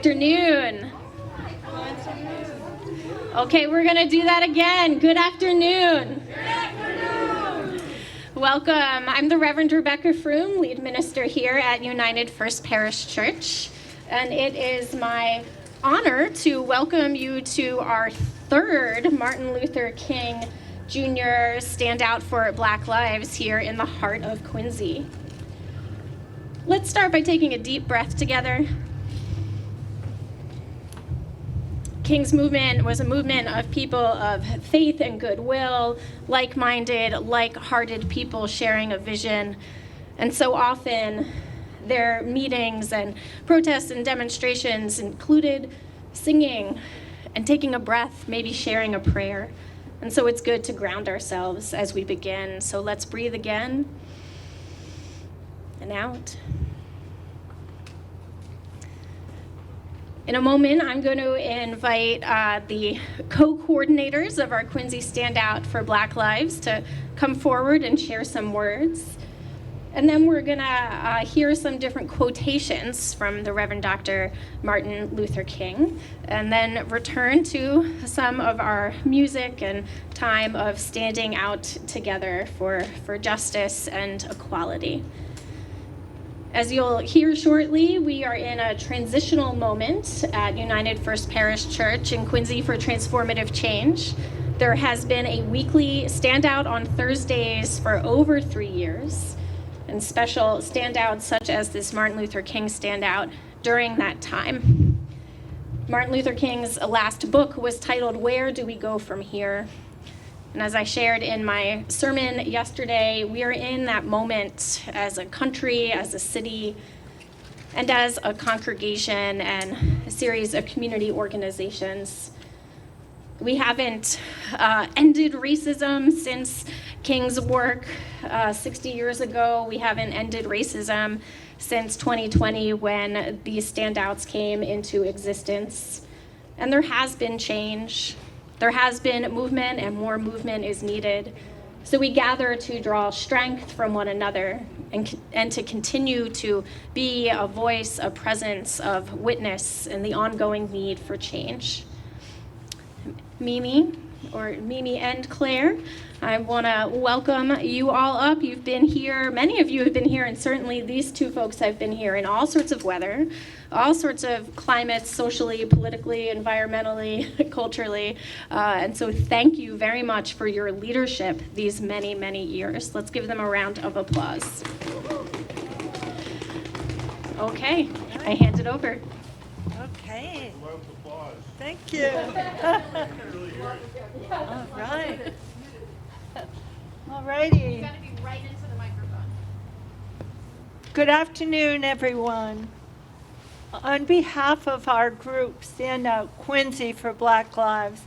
afternoon. Okay, we're going to do that again. Good afternoon. Good afternoon. Welcome. I'm the Reverend Rebecca Froome, lead minister here at United First Parish Church, and it is my honor to welcome you to our third Martin Luther King Jr. Standout for Black Lives here in the heart of Quincy. Let's start by taking a deep breath together. King's movement was a movement of people of faith and goodwill, like-minded, like-hearted people sharing a vision. And so often their meetings and protests and demonstrations included singing and taking a breath, maybe sharing a prayer. And so it's good to ground ourselves as we begin. So let's breathe again and out. In a moment, I'm going to invite the co-coordinators of our Quincy Standout for Black Lives to come forward and share some words. And then we're going to hear some different quotations from the Reverend Dr. Martin Luther King, and then return to some of our music and time of standing out together for justice and equality. As you'll hear shortly, we are in a transitional moment at United First Parish Church in Quincy for transformative change. There has been a weekly standout on Thursdays for over 3 years, and special standouts such as this Martin Luther King standout during that time. Martin Luther King's last book was titled, "Where Do We Go From Here?" And as I shared in my sermon yesterday, we are in that moment as a country, as a city, and as a congregation and a series of community organizations. We haven't ended racism since King's work 60 years ago. We haven't ended racism since 2020 when these standouts came into existence. And there has been change. There has been movement, and more movement is needed. So we gather to draw strength from one another and to continue to be a voice, a presence of witness in the ongoing need for change. Mimi and Claire, I want to welcome you all up. You've been here, many of you have been here, and certainly these two folks have been here in all sorts of weather, all sorts of climates, socially, politically, environmentally, culturally. And so thank you very much for your leadership these many, many years. Let's give them a round of applause. Okay, I hand it over. Okay. Thank you. All right. All righty. You got to be right into the microphone. Good afternoon, everyone. On behalf of our group, Stand Out Quincy for Black Lives,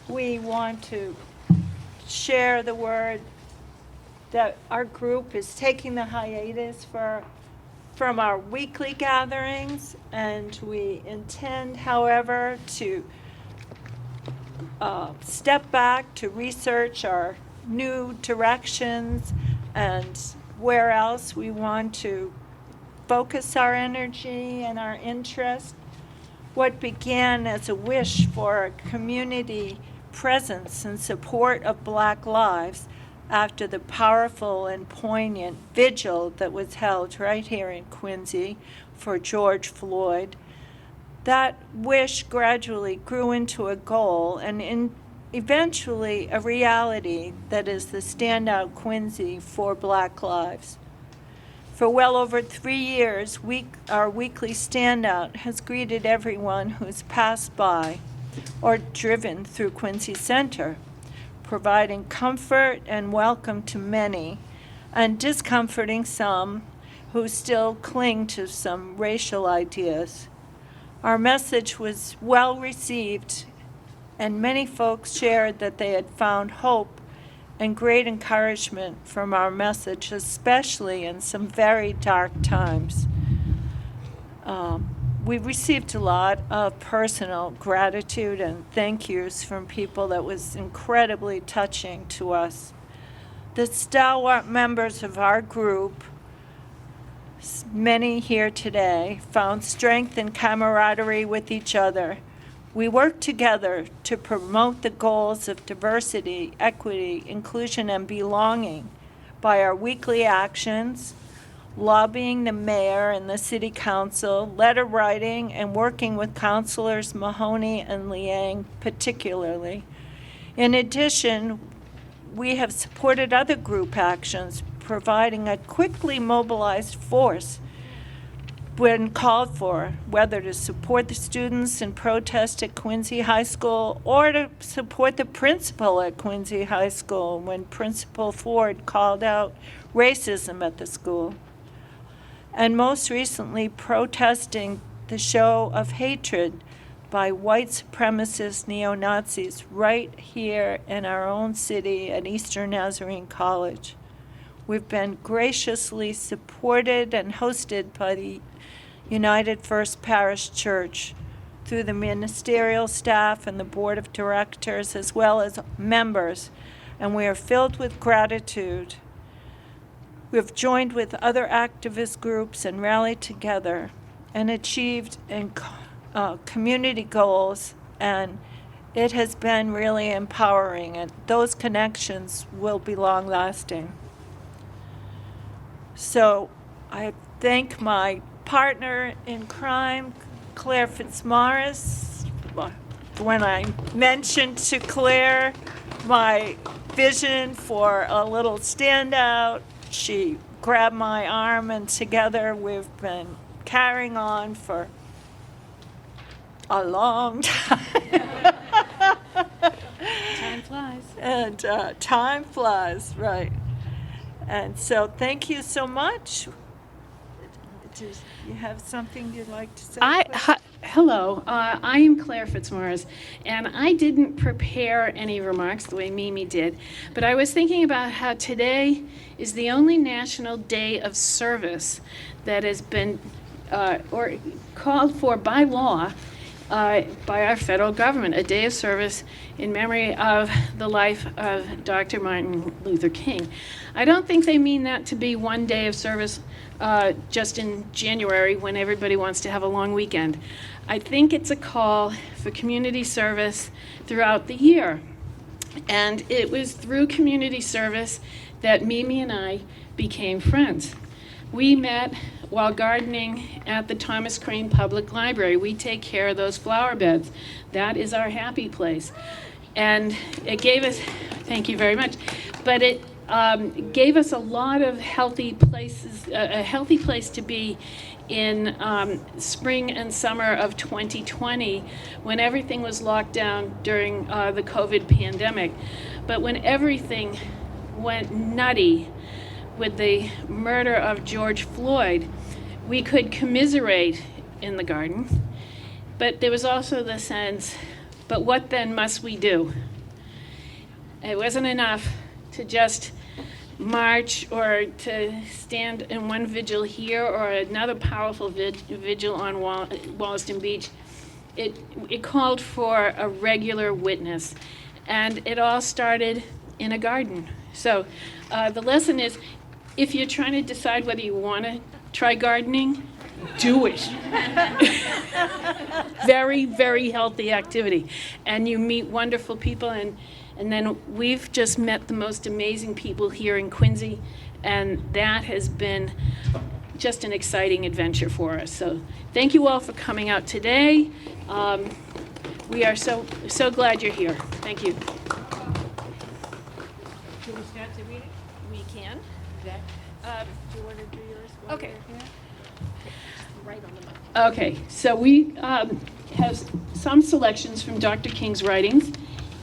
we want to share the word that our group is taking the hiatus from our weekly gatherings, and we intend, however, to step back to research our new directions and where else we want to focus our energy and our interest. What began as a wish for a community presence and support of Black lives after the powerful and poignant vigil that was held right here in Quincy for George Floyd, that wish gradually grew into a goal and eventually a reality that is the Standout Quincy for Black Lives. For well over 3 years, our weekly standout has greeted everyone who's passed by or driven through Quincy Center, providing comfort and welcome to many, and discomforting some who still cling to some racial ideas. Our message was well received, and many folks shared that they had found hope and great encouragement from our message, especially in some very dark times. We received a lot of personal gratitude and thank yous from people that was incredibly touching to us. The stalwart members of our group many here today, found strength and camaraderie with each other. We work together to promote the goals of diversity, equity, inclusion, and belonging by our weekly actions, lobbying the mayor and the city council, letter writing, and working with councilors Mahoney and Liang particularly. In addition, we have supported other group actions, providing a quickly mobilized force when called for, whether to support the students in protest at Quincy High School or to support the principal at Quincy High School when Principal Ford called out racism at the school. And most recently, protesting the show of hatred by white supremacist neo-Nazis right here in our own city at Eastern Nazarene College. We've been graciously supported and hosted by the United First Parish Church through the ministerial staff and the board of directors as well as members, and we are filled with gratitude. We have joined with other activist groups and rallied together and achieved community goals, and it has been really empowering, and those connections will be long-lasting. So I thank my partner in crime, Claire Fitzmaurice. When I mentioned to Claire my vision for a little standout, she grabbed my arm, and together we've been carrying on for a long time. Time flies. And time flies, right. And so thank you so much. Do you have something you'd like to say? Hello, I am Claire Fitzmaurice, and I didn't prepare any remarks the way Mimi did, but I was thinking about how today is the only National Day of Service that has been or called for by law by our federal government, a day of service in memory of the life of Dr. Martin Luther King. I don't think they mean that to be one day of service just in January when everybody wants to have a long weekend. I think it's a call for community service throughout the year. And it was through community service that Mimi and I became friends. We met while gardening at the Thomas Crane Public Library. We take care of those flower beds. That is our happy place. And it gave us, thank you very much, but it gave us a lot of healthy places, a healthy place to be in spring and summer of 2020 when everything was locked down during the COVID pandemic. But when everything went nutty with the murder of George Floyd, we could commiserate in the garden, but there was also the sense, but what then must we do? It wasn't enough to just march or to stand in one vigil here or another powerful vigil on Wollaston Beach. It called for a regular witness, and it all started in a garden. So the lesson is, if you're trying to decide whether you want to try gardening, do it. Very, very healthy activity. And you meet wonderful people, and then we've just met the most amazing people here in Quincy, and that has been just an exciting adventure for us. So thank you all for coming out today. We are so glad you're here. Thank you. Can we start the meeting? We can. Do you want to do yours? while Okay. we're here? Right on the mic. Okay, so we have some selections from Dr. King's writings,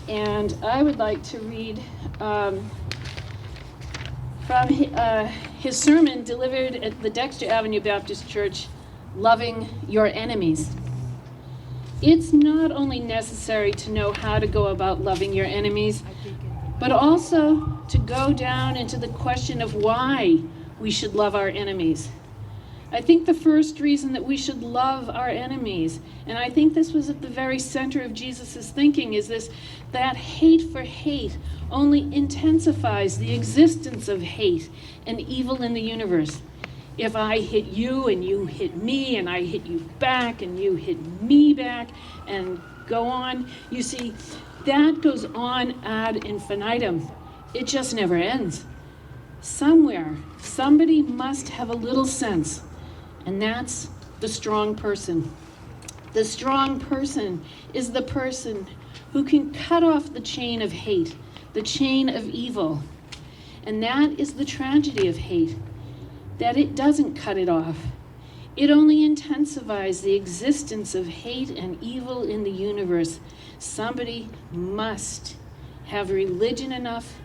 and I would like to read from his sermon delivered at the Dexter Avenue Baptist Church, Loving Your Enemies. It's not only necessary to know how to go about loving your enemies, but also to go down into the question of why we should love our enemies. I think the first reason that we should love our enemies, and I think this was at the very center of Jesus' thinking, is that hate for hate only intensifies the existence of hate and evil in the universe. if I hit you and you hit me and I hit you back and you hit me back and go on. You see, that goes on ad infinitum. It just never ends. Somewhere, somebody must have a little sense, and that's the strong person. The strong person is the person who can cut off the chain of hate, the chain of evil. And that is the tragedy of hate, that it doesn't cut it off. It only intensifies the existence of hate and evil in the universe. Somebody must have religion enough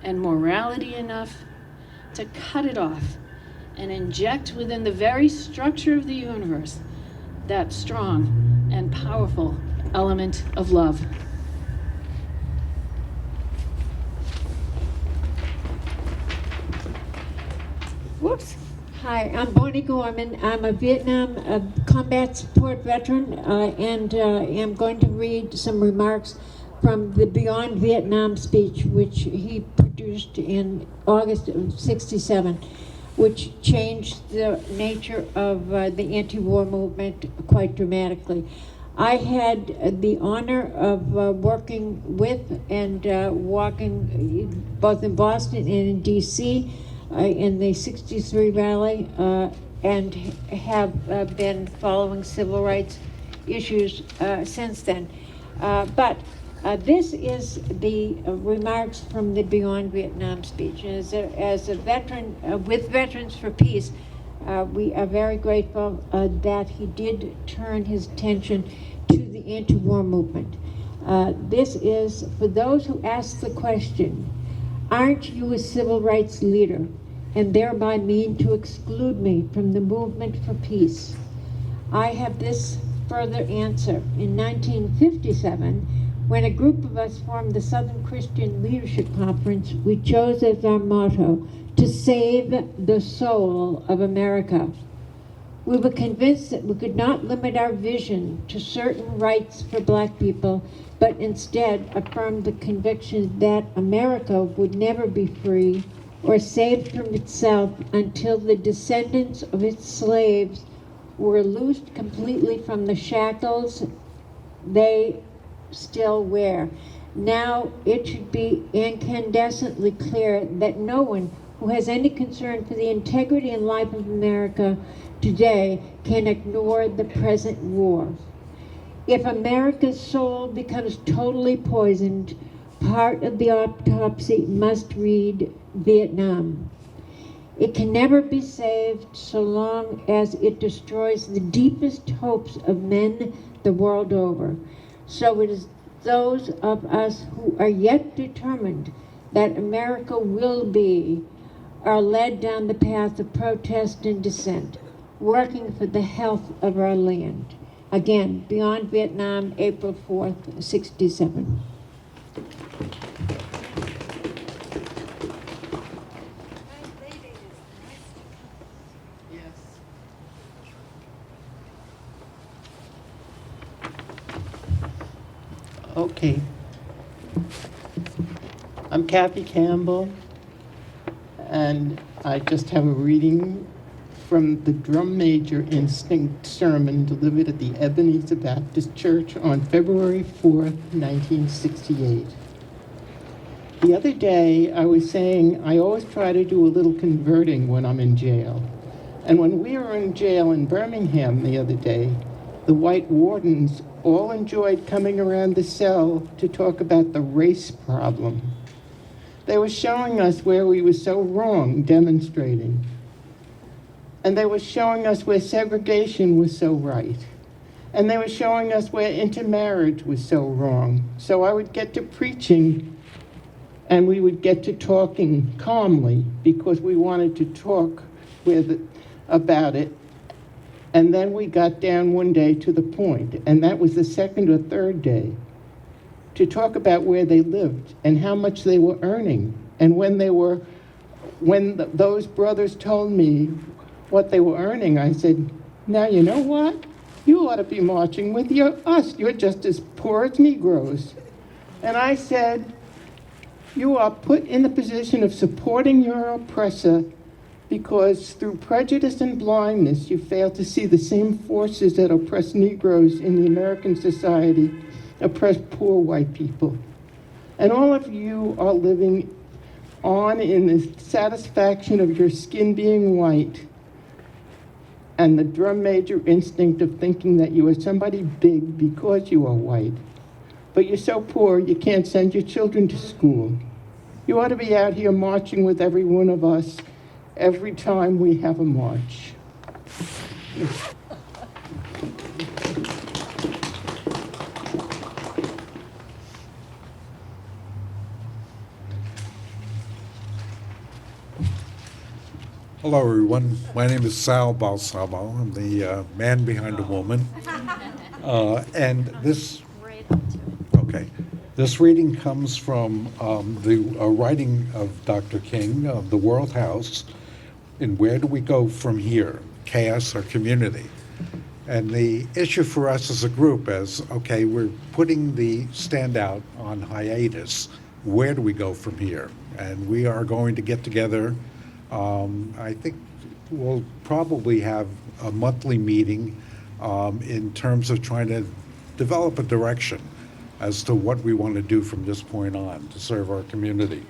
and morality enough to cut it off and inject within the very structure of the universe that strong and powerful element of love. Whoops. Hi, I'm Bonnie Gorman. I'm a Vietnam combat support veteran and am going to read some remarks from the Beyond Vietnam speech, which he produced in August of '67, which changed the nature of the anti-war movement quite dramatically. I had the honor of working with and walking both in Boston and in D.C. In the '63 rally, and have been following civil rights issues since then. But this is the remarks from the Beyond Vietnam speech. As a veteran with Veterans for Peace, we are very grateful that he did turn his attention to the anti-war movement. This is for those who ask the question, aren't you a civil rights leader, and thereby mean to exclude me from the movement for peace? I have this further answer. In 1957, when a group of us formed the Southern Christian Leadership Conference, we chose as our motto, to save the soul of America. We were convinced that we could not limit our vision to certain rights for Black people, but instead affirmed the conviction that America would never be free or saved from itself until the descendants of its slaves were loosed completely from the shackles they still wear. Now it should be incandescently clear that no one who has any concern for the integrity and life of America today can ignore the present war. If America's soul becomes totally poisoned, part of the autopsy must read Vietnam. It can never be saved so long as it destroys the deepest hopes of men the world over. So it is those of us who are yet determined that America will be are led down the path of protest and dissent, working for the health of our land. Again, Beyond Vietnam, April 4th, '67. Okay. I'm Kathy Campbell, and I just have a reading from the Drum Major Instinct sermon delivered at the Ebenezer Baptist Church on February 4th, 1968. The other day, I was saying I always try to do a little converting when I'm in jail. And when we were in jail in Birmingham the other day, the white wardens all enjoyed coming around the cell to talk about the race problem. They were showing us where we were so wrong, demonstrating. And they were showing us where segregation was so right. And they were showing us where intermarriage was so wrong. So I would get to preaching, and we would get to talking calmly because we wanted to talk about it. And then we got down one day to the point, and that was the second or third day, to talk about where they lived and how much they were earning. And when those brothers told me what they were earning, I said, now you know what? You ought to be marching with us. You're just as poor as Negroes. And I said, you are put in the position of supporting your oppressor because through prejudice and blindness, you fail to see the same forces that oppress Negroes in the American society oppress poor white people. And all of you are living on in the satisfaction of your skin being white and the drum major instinct of thinking that you are somebody big because you are white. But you're so poor you can't send your children to school. You ought to be out here marching with every one of us every time we have a march. Hello, everyone. My name is Sal Balsamo. I'm the man behind the woman. And this, okay, this reading comes from the writing of Dr. King of The World House, in Where Do We Go From Here? Chaos or Community? And the issue for us as a group is, okay, we're putting the standout on hiatus. Where do we go from here? And we are going to get together. I think we'll probably have a monthly meeting in terms of trying to develop a direction as to what we want to do from this point on to serve our community.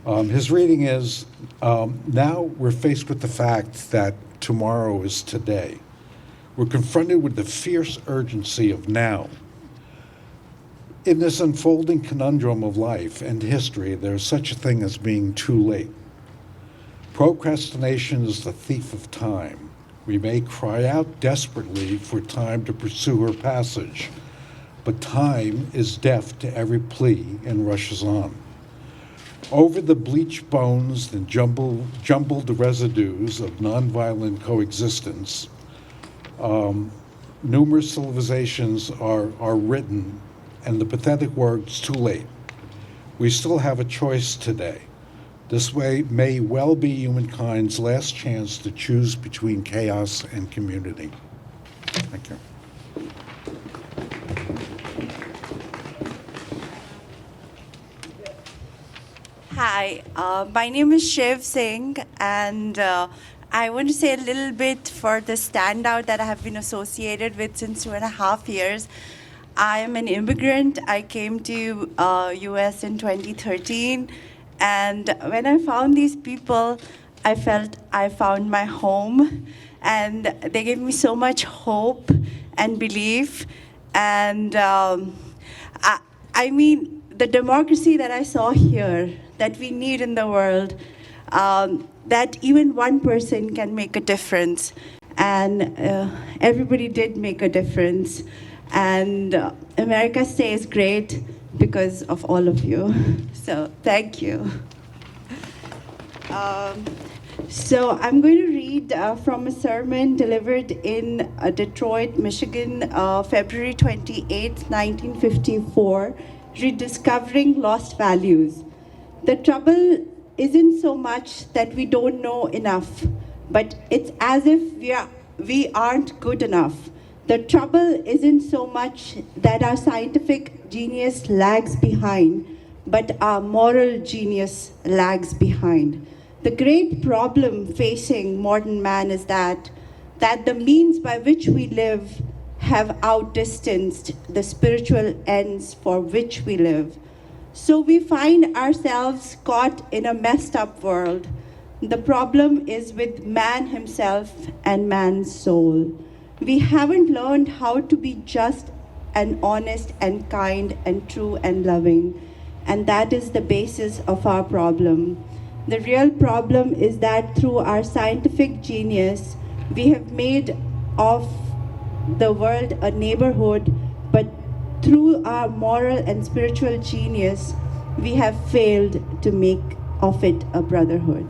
His reading is, now we're faced with the fact that tomorrow is today. We're confronted with the fierce urgency of now. In this unfolding conundrum of life and history, there's such a thing as being too late. Procrastination is the thief of time. We may cry out desperately for time to pursue her passage, but time is deaf to every plea and rushes on. Over the bleached bones and jumbled residues of nonviolent coexistence, numerous civilizations are written, and the pathetic words, too late. We still have a choice today. This way may well be humankind's last chance to choose between chaos and community. Thank you. Hi, my name is Shiv Singh, and I want to say a little bit for the standout that I have been associated with since 2.5 years. I am an immigrant. I came to US in 2013. And when I found these people, I felt I found my home. And they gave me so much hope and belief. And I mean, the democracy that I saw here, that we need in the world, that even one person can make a difference. And everybody did make a difference. And America stays great because of all of you. So thank you. So I'm going to read from a sermon delivered in Detroit, Michigan, February 28, 1954, Rediscovering Lost Values. The trouble isn't so much that we don't know enough, but it's as if we aren't good enough. The trouble isn't so much that our scientific genius lags behind, but our moral genius lags behind. The great problem facing modern man is that the means by which we live have outdistanced the spiritual ends for which we live. So we find ourselves caught in a messed up world. The problem is with man himself and man's soul. We haven't learned how to be just and honest and kind and true and loving. And that is the basis of our problem. The real problem is that through our scientific genius, we have made of the world a neighborhood, but through our moral and spiritual genius, we have failed to make of it a brotherhood.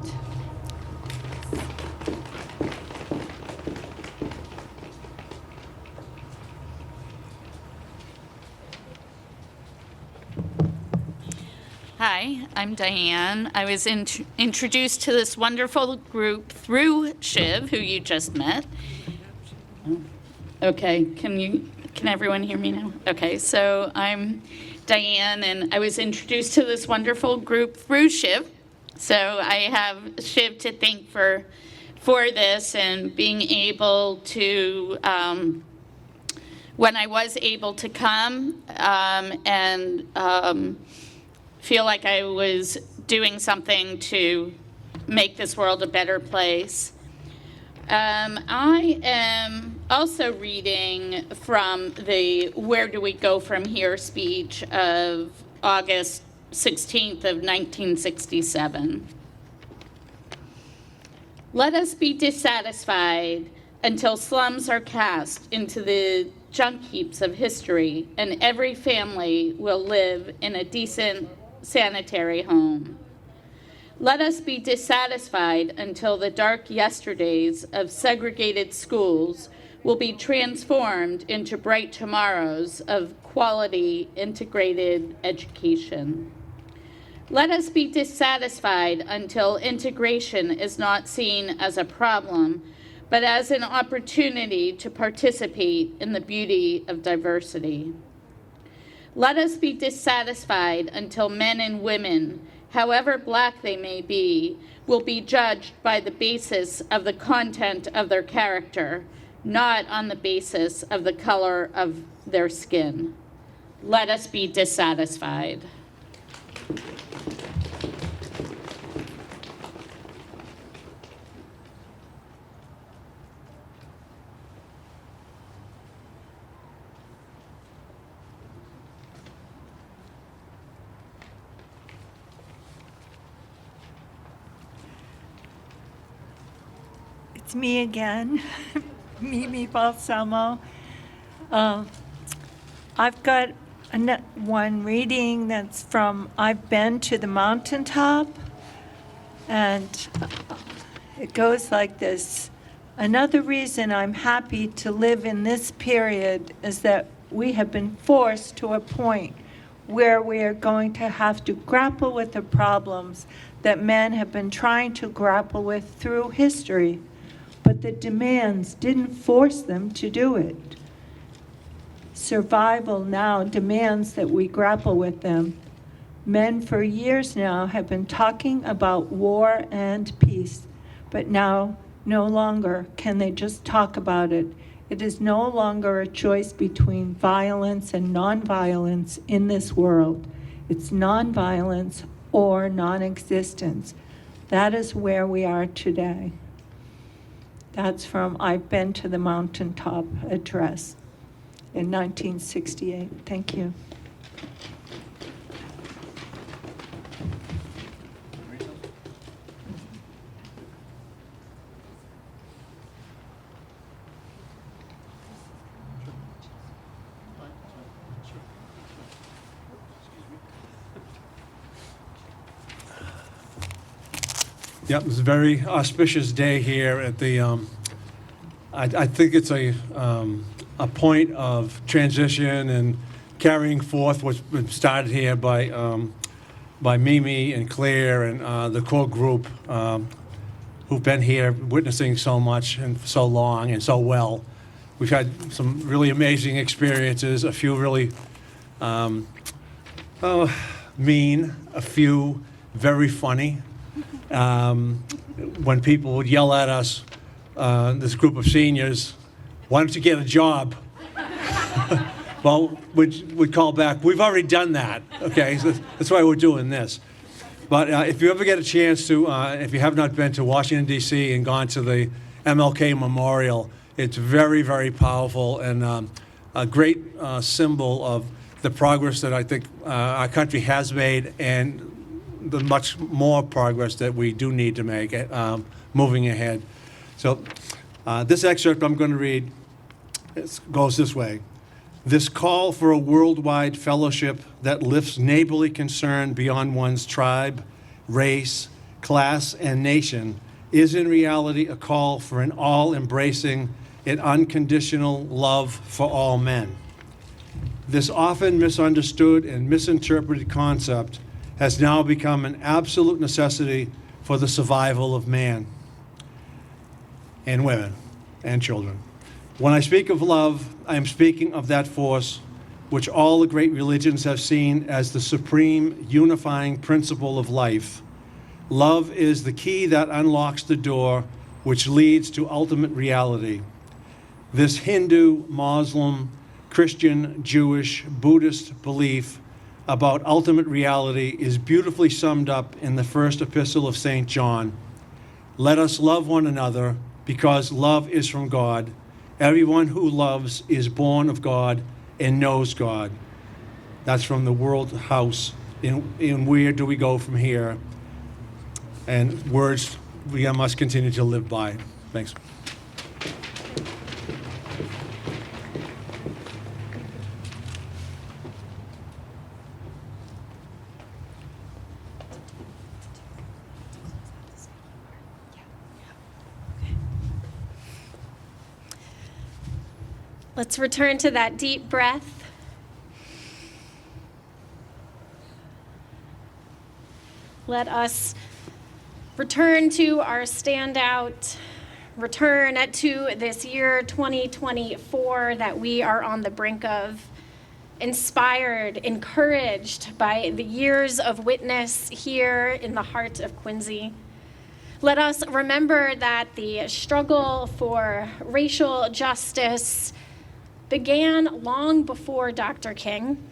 Hi, I'm Diane. I was introduced to this wonderful group through Shiv, who you just met. Okay, can everyone hear me now? Okay, so I'm Diane, and I was introduced to this wonderful group through Shiv, So I have Shiv to thank for this and being able to, when I was able to come and feel like I was doing something to make this world a better place. I am also reading from the Where Do We Go From Here speech of August 16th of 1967. Let us be dissatisfied until slums are cast into the junk heaps of history and every family will live in a decent, sanitary home. Let us be dissatisfied until the dark yesterdays of segregated schools will be transformed into bright tomorrows of quality integrated education. Let us be dissatisfied until integration is not seen as a problem, but as an opportunity to participate in the beauty of diversity. Let us be dissatisfied until men and women, however black they may be, will be judged by the basis of the content of their character, not on the basis of the color of their skin. Let us be dissatisfied. It's me again, Mimi Balsamo. I've got one reading that's from I've Been to the Mountaintop, and it goes like this. Another reason I'm happy to live in this period is that we have been forced to a point where we are going to have to grapple with the problems that men have been trying to grapple with through history, but the demands didn't force them to do it. Survival now demands that we grapple with them. Men for years now have been talking about war and peace, but now no longer can they just talk about it. It is no longer a choice between violence and nonviolence in this world. It's nonviolence or non-existence. That is where we are today. That's from I've Been to the Mountaintop address in 1968. Thank you. Yep, it's a very auspicious day here at the, I think it's a point of transition and carrying forth what's been started here by Mimi and Claire and the core group who've been here witnessing so much and for so long and so well. We've had some really amazing experiences, a few really mean, a few very funny. When people would yell at us, this group of seniors, why don't you get a job? Well, we'd call back, we've already done that, okay? So that's why we're doing this. But if you ever get a chance to, if you have not been to Washington, D.C. and gone to the MLK Memorial, it's very, very powerful and a great symbol of the progress that I think our country has made and the much more progress that we do need to make moving ahead. So this excerpt I'm going to read goes this way. This call for a worldwide fellowship that lifts neighborly concern beyond one's tribe, race, class, and nation is in reality a call for an all-embracing and unconditional love for all men. This often misunderstood and misinterpreted concept has now become an absolute necessity for the survival of man and women and children. When I speak of love, I am speaking of that force which all the great religions have seen as the supreme unifying principle of life, Love is the key that unlocks the door which leads to ultimate reality. This Hindu, Muslim, Christian, Jewish, Buddhist belief about ultimate reality is beautifully summed up in the first epistle of St. John. Let us love one another because love is from God. Everyone who loves is born of God and knows God. That's from the World House. In where do we go from here? And words we must continue to live by. Thanks. Let's return to that deep breath. Let us return to our standout, return to this year 2024 that we are on the brink of, inspired, encouraged by the years of witness here in the heart of Quincy. Let us remember that the struggle for racial justice began long before Dr. King.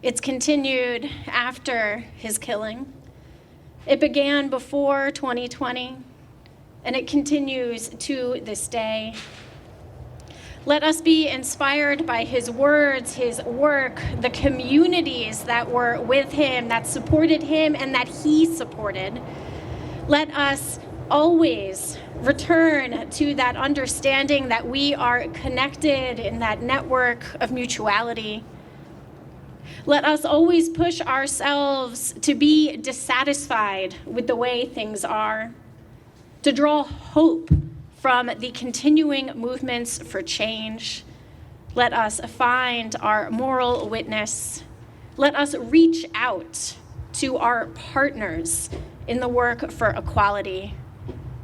It's continued after his killing. It began before 2020, and it continues to this day. Let us be inspired by his words, his work, the communities that were with him, that supported him, and that he supported. Let us always return to that understanding that we are connected in that network of mutuality. Let us always push ourselves to be dissatisfied with the way things are, to draw hope from the continuing movements for change. Let us find our moral witness. Let us reach out to our partners in the work for equality.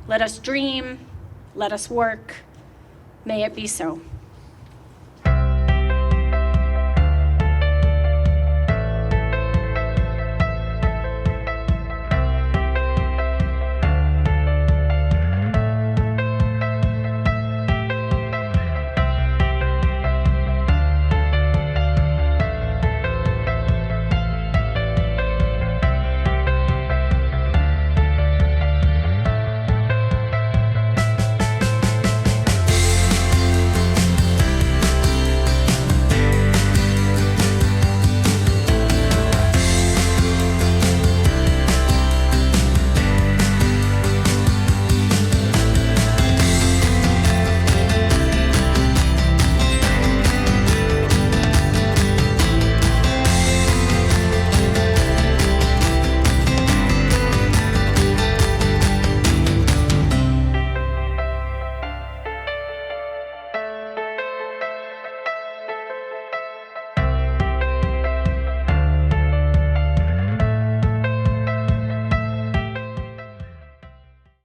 Let us dream, let us work. May it be so.